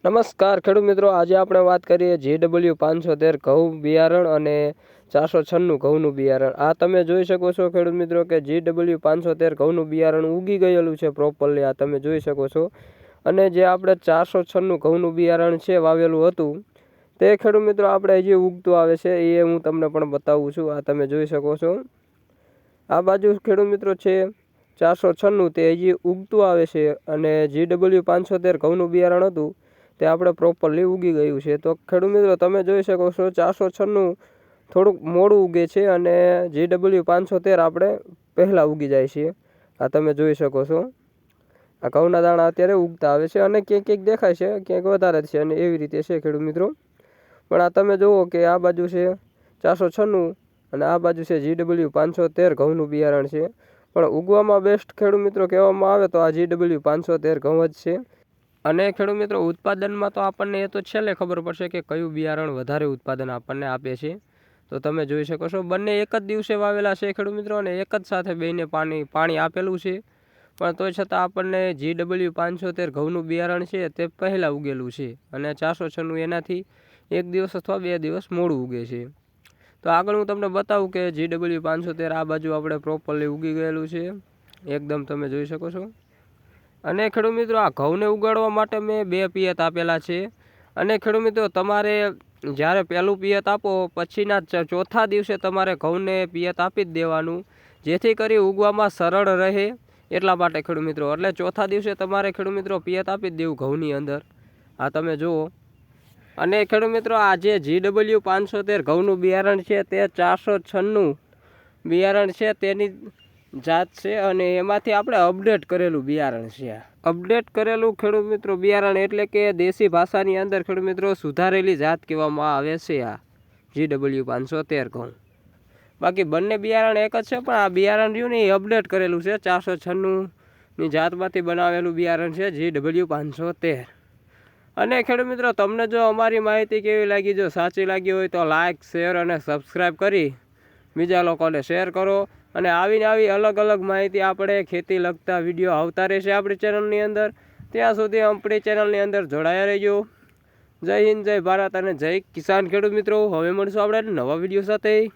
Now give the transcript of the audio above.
નમસ્કાર ખેડૂત મિત્રો, આજે આપણે વાત કરીએ GW513 ઘઉં બિયારણ અને 496 ઘઉંનું બિયારણ. આ તમે જોઈ શકો છો ખેડૂત મિત્રો કે GW513 ઘઉંનું બિયારણ ઉગી ગયેલું છે પ્રોપરલી. આ તમે જોઈ શકો છો. અને જે આપણે 496 ઘઉંનું બિયારણ છે વાવેલું હતું તે ખેડૂત મિત્રો આપણે હજી ઉગતું આવે છે, એ હું તમને પણ બતાવું છું. આ તમે જોઈ શકો છો. આ બાજુ ખેડૂત મિત્રો છે 496 તે હજી ઉગતું આવે છે અને GW513 ઘઉંનું બિયારણ હતું તે આપણે પ્રોપરલી ઉગી ગયું છે. તો ખેડૂત મિત્રો તમે જોઈ શકો છો 496 થોડુંક મોડું ઉગે છે અને GW513 આપણે પહેલાં ઉગી જાય છે. આ તમે જોઈ શકો છો. આ ઘઉંના દાણા અત્યારે ઉગતા આવે છે અને ક્યાંક ક્યાંક દેખાય છે, ક્યાંક વધારે છે અને એવી રીતે છે ખેડૂત મિત્રો. પણ આ તમે જુઓ કે આ બાજુ છે 496 અને આ બાજુ છે GW513 ઘઉંનું બિયારણ છે. પણ ઉગવામાં બેસ્ટ ખેડૂત મિત્રો કહેવામાં આવે તો આ GW513 ઘઉં જ છે. અને ખેડૂત મિત્રો ઉત્પાદનમાં તો આપણને એ તો છેલ્લે ખબર પડશે કે કયું બિયારણ વધારે ઉત્પાદન આપણને આપે છે. તો તમે જોઈ શકો છો બંને એક જ દિવસે વાવેલા છે ખેડૂત મિત્રો અને એક જ સાથે બેને પાણી આપેલું છે. પણ તોય છતાં આપણને GW513 ઘઉંનું બિયારણ છે તે પહેલાં ઉગેલું છે અને 496 એનાથી એક દિવસ અથવા 2 દિવસ મોડું ઉગે છે. તો આગળ હું તમને બતાવું કે GW513 આ બાજુ આપણે પ્રોપરલી ઉગી ગયેલું છે એકદમ, તમે જોઈ શકો છો. અને ખેડૂત મિત્રો આ ઘઉંને ઉગાડવા માટે મેં 2 પિયત આપેલા છે. અને ખેડૂત મિત્રો તમારે જ્યારે પહેલું પિયત આપો પછીના ચોથા દિવસે તમારે ઘઉંને પિયત આપી જ દેવાનું, જેથી કરી ઉગવામાં સરળ રહે એટલા માટે ખેડૂત મિત્રો. એટલે ચોથા દિવસે તમારે ખેડૂત મિત્રો પિયત આપી જ દેવું ઘઉંની અંદર. આ તમે જુઓ. અને ખેડૂત મિત્રો આ જે GW513 ઘઉંનું બિયારણ છે તે 496 બિયારણ છે તેની જાત છે અને એમાંથી આપણે અપડેટ કરેલું બિયારણ છે. અપડેટ કરેલું ખેડૂત મિત્રો બિયારણ એટલે કે દેશી ભાષાની અંદર ખેડૂત મિત્રો સુધારેલી જાત કહેવામાં આવે છે આ GW513 ઘઉં. બાકી બંને બિયારણ એક જ છે, પણ આ બિયારણ રહ્યું ને એ અપડેટ કરેલું છે. 496ની જાતમાંથી બનાવેલું બિયારણ છે GW513. અને ખેડૂત મિત્રો તમને જો અમારી માહિતી કેવી લાગી, જો સાચી લાગી હોય તો લાઇક, શેર અને સબસ્ક્રાઈબ કરી બીજા લોકોને શેર કરો. અને આવી અલગ અલગ માહિતી આપણે ખેતી લગતા વિડીયો આવતા રહેશે આપણી ચેનલની અંદર. ત્યાં સુધી આપણી ચેનલની અંદર જોડાયા રહેજો. જય હિન્દ, જય ભારત અને જય કિસાન ખેડૂત મિત્રો. હવે મળીશું આપણે નવા વિડીયો સાથે.